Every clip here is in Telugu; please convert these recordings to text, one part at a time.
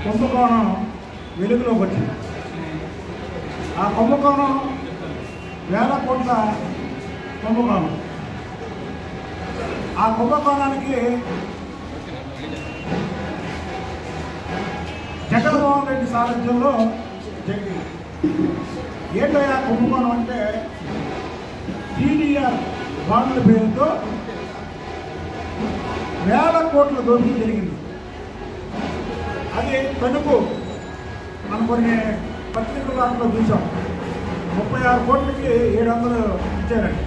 కుంభకోణం వెలుగులోకి వచ్చింది. ఆ కుంభకోణం వేల కోట్ల కుంభకోణం. ఆ కుంభకోణానికి జగన్మోహన్ రెడ్డి సారథ్యంలో జరిగింది. ఏంటయ్యా కుంభకోణం అంటే టీడీఆర్ బాండ్ల పేరుతో వేల కోట్ల దోపిడీ జరిగింది. అది తణుకు మనం కొన్ని పత్రికల దాంట్లో చూసాం. 36 కోట్లకి 700 ఇచ్చారండి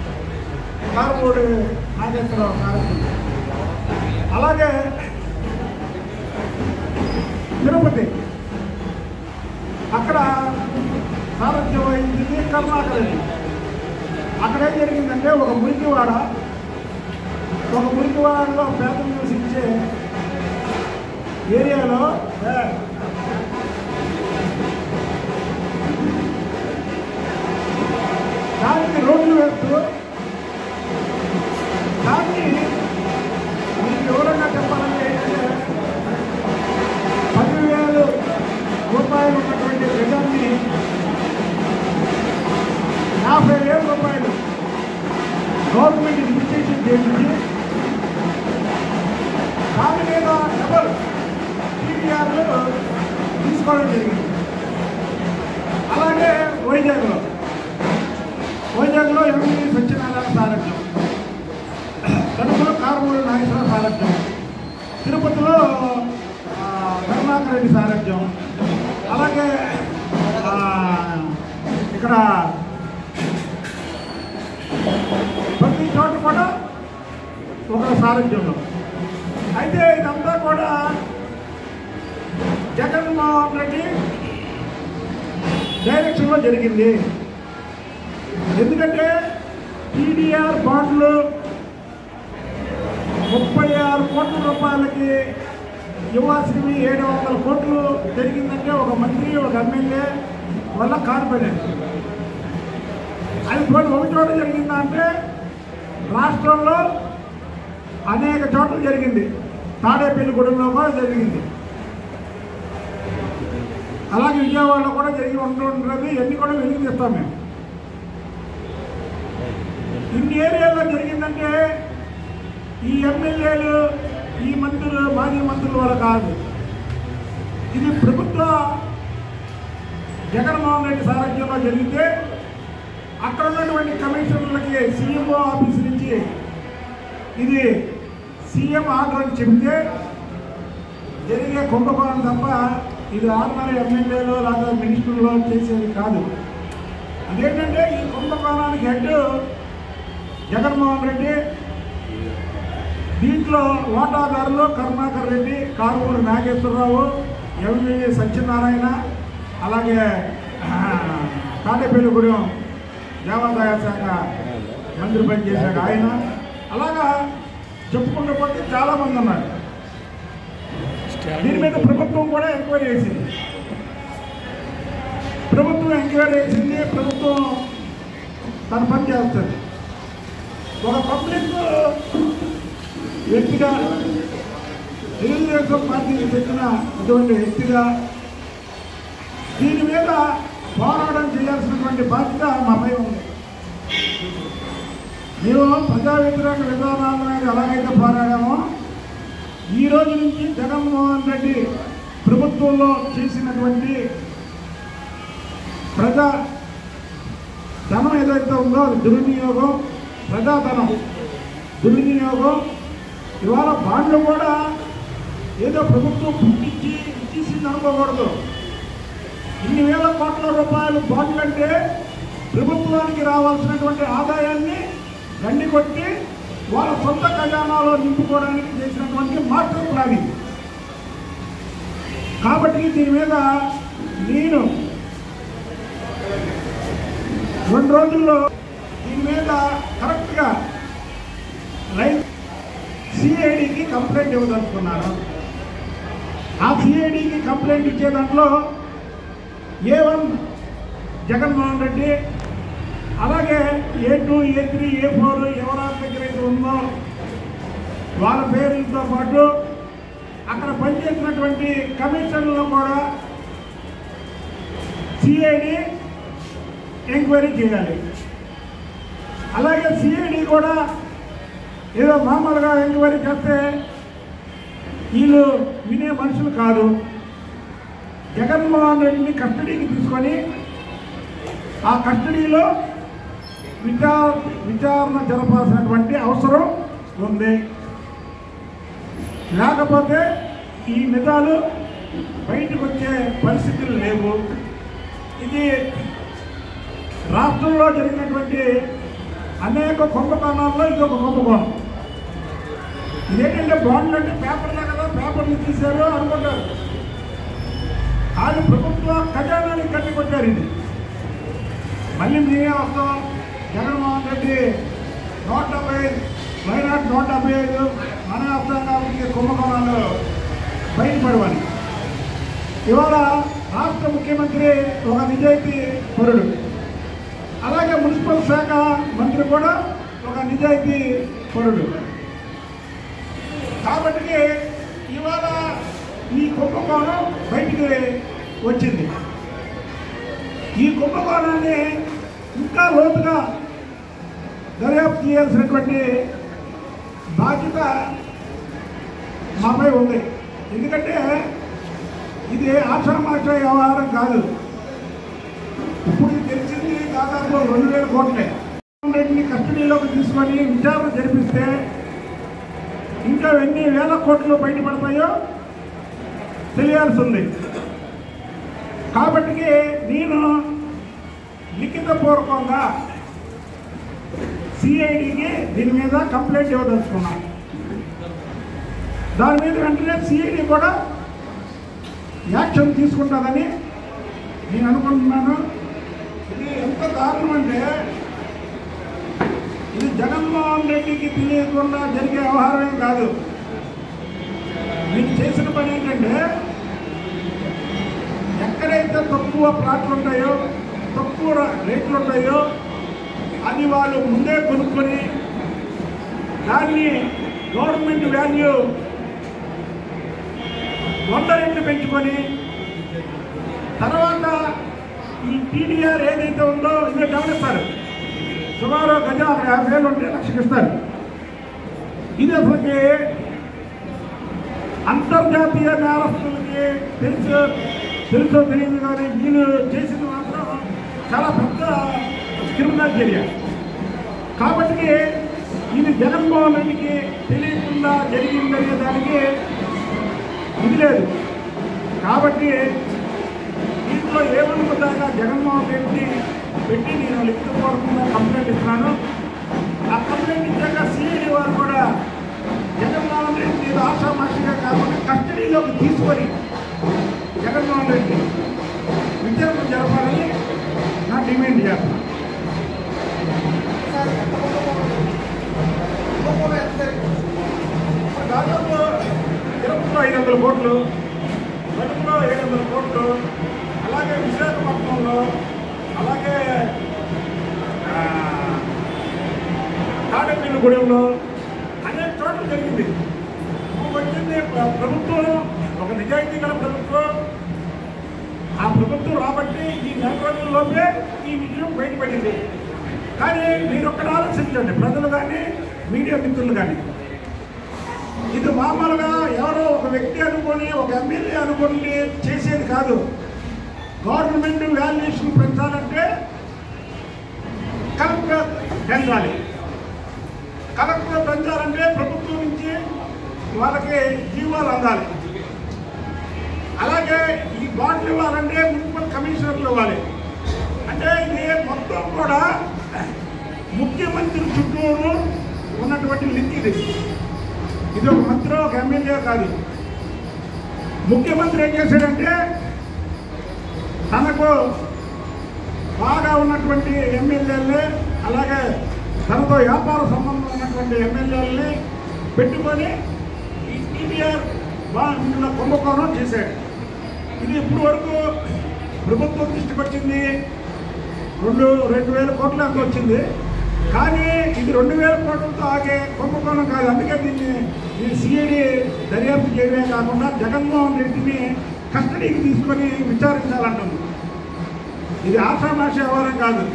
కారుమూడి నాగేశ్వరరావు కార్యక్రమం. అలాగే తిరుపతి అక్కడ సారథ్యం వహించింది కరుణాకర్ రెడ్డి. అక్కడ ఏం జరిగిందంటే ఒక మురికివాడలో పేదలు నివసించే ఏరియాలో దానికి రోడ్లు వేస్తూ దాన్ని మీకు వివరంగా చెప్పాలంటే ఏంటంటే 10,000 రూపాయలు ఉన్నటువంటి ప్రజల్ని 50,000 రూపాయలు గవర్నమెంట్ రిజిస్ట్రేషన్ చేయించి దాని మీద డబల్ టీడీఆర్లు తీసుకోవడం జరిగింది. అలాగే వైజాగ్లో ఎంపీ సత్యనారాయణ సారథ్యం, తణుకులో కారుమూడి నాగేశ్వరరావు సారథ్యం, తిరుపతిలో కరుణాకర్ రెడ్డి సారథ్యం, అలాగే ఇక్కడ ప్రతి చోట కూడా ఒక సారథ్యంలో. అయితే ఇదంతా కూడా జగన్మోహన్ రెడ్డి డైరెక్షన్లో జరిగింది. ఎందుకంటే టీడీఆర్ బాండ్లు 36 కోట్ల రూపాయలకి ఇవ్వాల్సినవి 700 కోట్లు జరిగిందంటే ఒక మంత్రి ఒక ఎమ్మెల్యే వల్ల కార్పొరేట్. అది పోయి ఒక చోట జరిగిందా అంటే రాష్ట్రంలో అనేక చోట్ల జరిగింది. తాడేపల్లిగూడెంలో కూడా జరిగింది, అలాగే విజయవాడలో కూడా జరిగి ఉంటున్నది. ఇవన్నీ కూడా వెలికి తీస్తాం మేము. ఇన్ని ఏరియాల్లో జరిగిందంటే ఈ ఎమ్మెల్యేలు ఈ మంత్రులు మాజీ మంత్రుల వల్ల కాదు. ఇది ప్రభుత్వ జగన్మోహన్ రెడ్డి సారథ్యంలో జరిగితే అక్కడ ఉన్నటువంటి కమిషనర్లకి సీఎంఓ ఆఫీస్ నుంచి ఇది సీఎం ఆర్డర్ అని చెబితే జరిగే కుంభకోణం తప్ప ఇది ఆర్డినరీ ఎమ్మెల్యేలో లేదా మినిస్టర్లో చేసేది కాదు. అదేంటంటే ఈ కుంభకోణానికి హెడ్ జగన్మోహన్ రెడ్డి, దీంట్లో వాటాదారులు కరుణాకర్ రెడ్డి, కారుమూడి నాగేశ్వరరావు, ఎంవి సత్యనారాయణ, అలాగే తాడేపల్లిగూడెం దేవాదాయ శాఖ మంత్రి పనిచేశాడు ఆయన. అలాగా చెప్పుకుంటూ పోతే చాలామంది ఉన్నారు. దీని మీద ప్రభుత్వం కూడా ఎంక్వైరీ చేసింది. ప్రభుత్వం తన పని చేస్తుంది. ఒక పబ్లిక్ వ్యక్తిగా తెలుగుదేశం పార్టీకి చెందిన ఇటువంటి వ్యక్తిగా దీని మీద పోరాటం చేయాల్సినటువంటి బాధ్యత మాపై ఉంది. మేము ప్రజా వ్యతిరేక విధానాల మీద ఎలాగైతే పోరాడామో ఈ రోజు నుంచి జగన్మోహన్ రెడ్డి ప్రభుత్వంలో చేసినటువంటి ప్రజా ధనం ఏదైతే ఉందో అది దుర్వినియోగం, ప్రజాధనం దుర్వినియోగం. ఇవాళ బాండ్లు కూడా ఏదో ప్రభుత్వం పుట్టించి ఇచ్చేసింది అనుకోకూడదు. ఇన్ని వేల కోట్ల రూపాయలు బాండ్లు అంటే ప్రభుత్వానికి రావాల్సినటువంటి ఆదాయాన్ని గండి కొట్టి వాళ్ళ సొంత ఖజానాలో నింపుకోవడానికి చేసినటువంటి మాస్టర్ ప్లానింగ్. కాబట్టి దీని మీద నేను 2 రోజుల్లో దీని మీద కరెక్ట్గా సిఐడికి కంప్లైంట్ ఇవ్వదలుచుకున్నాను. ఆ సిఐడికి కంప్లైంట్ ఇచ్చే దాంట్లో A1 జగన్మోహన్ రెడ్డి, అలాగే A2, A3, A4 ఎవరి దగ్గర అయితే ఉందో వాళ్ళ పేర్లతో పాటు అక్కడ పనిచేసినటువంటి కమిషన్లను కూడా సిఐడి ఎంక్వైరీ చేయాలి. అలాగే సిఐడి కూడా ఏదో మామూలుగా ఎంక్వైరీ చేస్తే వీళ్ళు వినే మనుషులు కాదు. జగన్మోహన్ రెడ్డిని కస్టడీకి తీసుకొని ఆ కస్టడీలో విచారణ జరపాల్సినటువంటి అవసరం ఉంది. లేకపోతే ఈ నిజాలు బయటకు వచ్చే పరిస్థితులు లేవు. ఇది రాష్ట్రంలో జరిగినటువంటి అనేక కుంభకోణాల్లో ఇది ఒక కుంభకోణం. ఇదేంటంటే బాండ్లు అంటే పేపర్లే కదా, పేపర్లు తీశారు అనుకుంటారు. అది ప్రభుత్వ ఖజానాన్ని కట్టికొచ్చారు. ఇది మళ్ళీ మీరే వస్తాం. జగన్మోహన్ రెడ్డి 175 వైనాట్ 175 మన వస్తాం కాబట్టి కుంభకోణాలు బయటపడవని. ఇవాళ రాష్ట్ర ముఖ్యమంత్రి ఒక నిజాయితీ పరుడు, అలాగే మున్సిపల్ శాఖ మంత్రి కూడా ఒక నిజాయితీ పరుడు. కాబట్టి ఇవాళ ఈ కుంభకోణం బయటికి వచ్చింది. ఈ కుంభకోణాన్ని ఇంకా లోతుగా దర్యాప్తు చేయాల్సినటువంటి బాధ్యత మాపై ఉంది. ఎందుకంటే ఇది ఆషామాష వ్యవహారం కాదు. ఇప్పుడు తెలిసింది దాదాపు 2000 కోట్లే. రెడ్డిని కస్టడీలోకి తీసుకొని విచారణ జరిపిస్తే ఇంకా ఎన్ని వేల కోట్లు బయటపడతాయో తెలియాల్సి ఉంది. కాబట్టి నేను లిఖితపూర్వకంగా సిఐడికి దీని మీద కంప్లైంట్ ఇవ్వదలుచుకున్నాను. దాని మీద వెంటనే సిఐడి కూడా యాక్షన్ తీసుకుంటుందని నేను అనుకుంటున్నాను. ఇది ఎంత దారుణం అంటే ఇది జగన్మోహన్ రెడ్డికి తెలియకుండా జరిగే వ్యవహారమేం కాదు. మీరు చేసిన పని ఏంటంటే ఎక్కడైతే తక్కువ ప్లాట్లు ఉంటాయో, తక్కువ రేట్లు ఉంటాయో అది వాళ్ళు ముందే కొనుక్కొని దాన్ని గవర్నమెంట్ వాల్యూ 100 రెట్లు పెంచుకొని తర్వాత ఈ టీడీఆర్ ఏదైతే ఉందో ఇదే గమనిస్తారు. సుమారు గజం 50,000 ఉంటే లక్షకి ఇస్తారు. ఇది అసలుకి అంతర్జాతీయ నేరస్తులకి తెలుసో తెలియదు కానీ వీళ్ళు చేసింది మాత్రం చాలా పెద్ద క్రిమినల్ చర్య. కాబట్టి ఇది జగన్మోహన్ రెడ్డికి తెలియకుండా జరిగిందనే దానికి ఇది లేదు. కాబట్టి దీంట్లో ఏమనుకుంటాగా జగన్మోహన్ రెడ్డి పెట్టి నేను లిఖితపూర్వకంగా కంప్లైంట్ ఇస్తున్నాను. ఆ కంప్లైంట్ ఇచ్చాక సిఐడి వారు కూడా జగన్మోహన్ రెడ్డి ఆషామాషిగా కాకుండా కస్టడీలోకి తీసుకొని జగన్మోహన్ రెడ్డి విచారణ జరపాలని నా డిమాండ్ చేస్తున్నాను. దాదాపు తిరుపతిలో 500 కోట్లు, కడుపులో 700 కోట్లు, అలాగే విశాఖపట్నంలో, అలాగే తాడేపల్లిగూడెంలో అనేక చోట్ల జరిగింది. వచ్చింది ప్రభుత్వం, ఒక నిజాయితీ గల ప్రభుత్వం. ఆ ప్రభుత్వం రాబట్టి ఈ 4 రోజుల్లోపే ఈ విషయం బయటపడింది. కానీ మీరు ఒక్కడ ఆలోచించండి, ప్రజలు కానీ మీడియా మిత్రులు కానీ, ఇది మామూలుగా ఎవరో ఒక వ్యక్తి అనుకొని, ఒక ఎమ్మెల్యే అనుకొని చేసేది కాదు. గవర్నమెంట్ వాల్యుయేషన్ పెంచాలంటే కలెక్టర్ పెంచాలి. కలెక్టర్ పెంచాలంటే ప్రభుత్వం నుంచి వాళ్ళకి జీవాలు అందాలి. అలాగే ఈ బాండ్లు ఇవ్వాలంటే మున్సిపల్ కమిషనర్లు ఇవ్వాలి. అంటే ఇది మొత్తం కూడా ముఖ్యమంత్రి చుట్టూరు ఉన్నటువంటి లింక్. ఇది ఒక మంత్రి, ఒక ఎమ్మెల్యే కాదు. ముఖ్యమంత్రి ఏం చేశాడంటే తనకు బాగా ఉన్నటువంటి ఎమ్మెల్యేలని, అలాగే తనతో వ్యాపార సంబంధం ఉన్నటువంటి ఎమ్మెల్యేలని పెట్టుకొని ఈ టీడీఆర్ బాండ్ల కుంభకోణం చేశాడు. ఇది ఇప్పుడు వరకు ప్రభుత్వం దృష్టికి వచ్చింది 2,000 కోట్ల వచ్చింది. కానీ ఇది 2,000 కోట్లతో ఆగే కుంభకోణం కాదు. అందుకే దీన్ని ఈ సిఐడి దర్యాప్తు చేయడమే కాకుండా జగన్మోహన్ రెడ్డిని కస్టడీకి తీసుకొని విచారించాలంటుంది. ఇది ఆషామాష వ్యవహారం కాదు.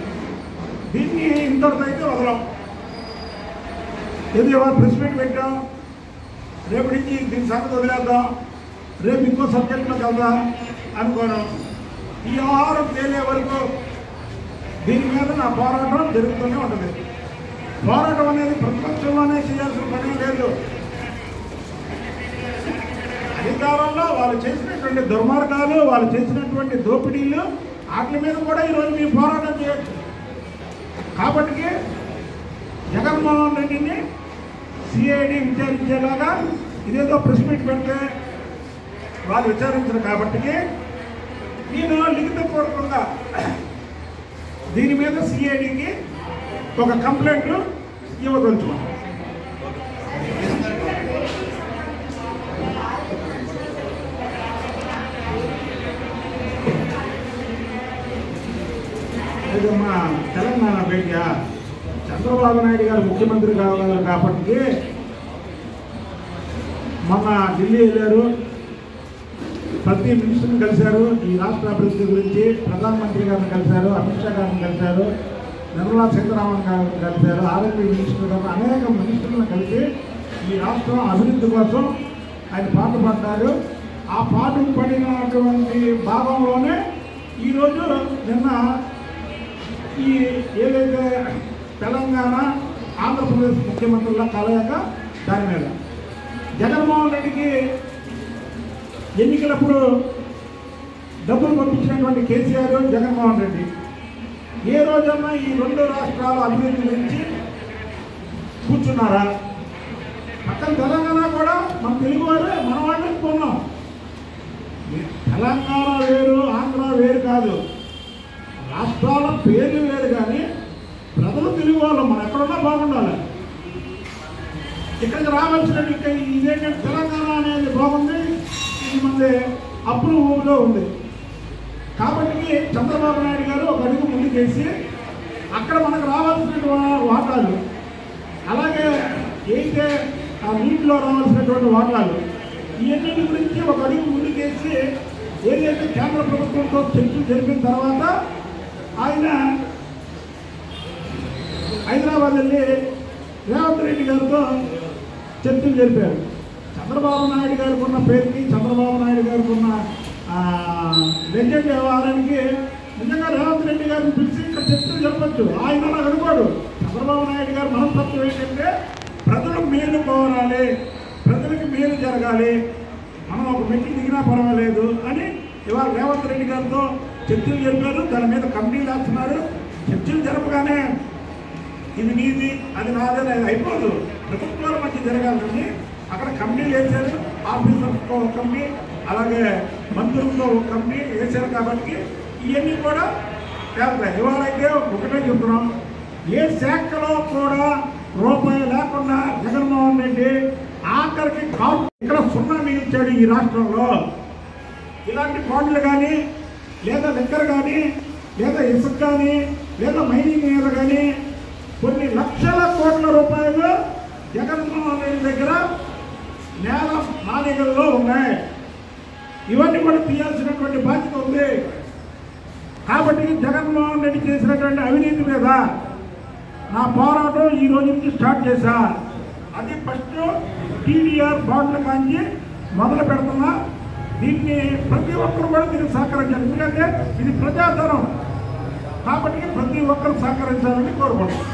దీన్ని ఇంతటితో అయితే వదలం. ఏదో ఇవాళ ప్రెస్ మీట్ పెట్టాం, రేపు నుంచి దీని సంగతి వదిలేద్దాం, రేపు ఇంకో సబ్జెక్ట్లోకి వెళ్దాం అనుకోను. ఈ వ్యవహారం తేలే వరకు దీని మీద నా పోరాటం జరుగుతూనే ఉంటుంది. పోరాటం అనేది ప్రతిపక్షంలోనే చేయాల్సిన పని లేదు. అధికారంలో వాళ్ళు చేసినటువంటి దుర్మార్గాలు, వాళ్ళు చేసినటువంటి దోపిడీలు, వాటి మీద కూడా ఈరోజు మేము పోరాటం చేయొచ్చు. కాబట్టి జగన్మోహన్ రెడ్డిని సిఐడి విచారించేలాగా ఇదేదో ప్రెస్ మీట్ పెడితే వాళ్ళు విచారించరు. కాబట్టి నేను లిఖితపూర్వకంగా దీని మీద సిఐడికి ఒక కంప్లైంట్ ఇవ్వదలుచుకున్నాను. మా తెలంగాణ భేటీ చంద్రబాబు నాయుడు గారు ముఖ్యమంత్రి కావాలి కాబట్టి మొన్న ఢిల్లీ వెళ్ళారు, ప్రతి మినిస్టర్ని కలిశారు, ఈ రాష్ట్ర అభివృద్ధి గురించి ప్రధానమంత్రి గారిని కలిశారు, అమిత్ షా గారిని కలిశారు, నిర్మలా సీతారామన్ గారిని కలిశారు, ఆర్ఎంపీ మినిస్టర్ గారు, అనేక మినిస్టర్లను కలిసి ఈ రాష్ట్రం అభివృద్ధి కోసం ఆయన పాటుపడ్డారు. ఆ పాటు పడినటువంటి భాగంలోనే ఈరోజు నిన్న ఈ ఏదైతే తెలంగాణ ఆంధ్రప్రదేశ్ ముఖ్యమంత్రుల కలయిక దాని మీద జగన్మోహన్ రెడ్డికి ఎన్నికలప్పుడు డబ్బులు పంపించినటువంటి కేసీఆర్, జగన్మోహన్ రెడ్డి ఏ రోజన్నా ఈ రెండు రాష్ట్రాల అభివృద్ధి గురించి కూర్చున్నారా? పక్కన తెలంగాణ కూడా మన తెలుగు వారే మన వాళ్ళని కొన్నాం. తెలంగాణ వేరు, ఆంధ్ర వేరు కాదు, రాష్ట్రాల పేర్లు వేరు, కానీ ప్రజలు తెలుగు వాళ్ళు మనం ఎక్కడున్నా బాగుండాలి. ఇక్కడికి రావాల్సినట్టు ఇదేంటంటే తెలంగాణ అనేది బాగుంది, ఇది మంది అప్పులు ఊపిలో ఉంది. కాబట్టి చంద్రబాబు నాయుడు గారు ఒక అడుగు ముందుకేసి అక్కడ మనకు రావాల్సినటువంటి వాటాలు, అలాగే అయితే ఆ నీటిలో రావాల్సినటువంటి వాటాలు, ఇవన్నిటి గురించి ఒక అడుగు ముందుకేసి ఏదైతే కేంద్ర ప్రభుత్వంతో చర్చలు జరిపిన తర్వాత ఆయన హైదరాబాద్ వెళ్ళి రేవంత్ రెడ్డి గారితో చర్చలు జరిపారు. చంద్రబాబు నాయుడు గారికి ఉన్న పేరుకి, చంద్రబాబు నాయుడు గారికి ఉన్న లెజెండ్ వ్యవహారానికి నిజంగా రేవంత్ రెడ్డి గారిని పిలిచి ఇక్కడ చర్చలు చెప్పచ్చు. ఆయన నాకు అనుకోడు. చంద్రబాబు నాయుడు గారి మనస్తత్వం ఏంటంటే ప్రజలు మేలు కోరాలి, ప్రజలకి మేలు జరగాలి, మనం ఒక మెట్లు దిగినా పర్వాలేదు అని ఇవాళ రేవంత్ రెడ్డి గారితో చర్చలు జరిపారు. దాని మీద కమిటీలు వేస్తున్నారు. చర్చలు జరపగానే ఇది నీది అది నాదని అయిపోదు, ప్రభుత్వాల మధ్య జరగాలని అక్కడ కమిటీలు వేశారు. ఆఫీసర్స్తో ఒక కమిటీ, అలాగే మంత్రులతో ఒక కమిటీ వేశారు. కాబట్టి ఇవన్నీ కూడా తేలుతాయి. ఇవాళైతే ఒకటే చెప్తున్నాం, ఏ శాఖలో కూడా రూపాయి లేకుండా జగన్మోహన్ రెడ్డి ఆఖరికి ఇక్కడ సున్నా మిగిల్చాడు ఈ రాష్ట్రంలో. ఇలాంటి బాండ్లు కానీ, లేదా లెక్కర్ కానీ, లేదా ఇసుక కానీ, లేదా మైనింగ్ మీద కానీ కొన్ని లక్షల కోట్ల రూపాయలు జగన్మోహన్ రెడ్డి దగ్గర నేల మాలికల్లో ఉన్నాయి. ఇవన్నీ కూడా తీయాల్సినటువంటి బాధ్యత ఉంది. కాబట్టి జగన్మోహన్ రెడ్డి చేసినటువంటి అవినీతి మీద నా పోరాటం ఈ రోజు నుంచి స్టార్ట్ చేశా. అది ఫస్ట్ టీడీఆర్ బాండ్ల కాంచి మొదలు పెడుతున్నా. దీన్ని ప్రతి ఒక్కరు కూడా దీనికి సహకరించాలి. ఎందుకంటే ఇది ప్రజాధనం కాబట్టి ప్రతి ఒక్కరు సహకరించాలని కోరుకుంటున్నాం.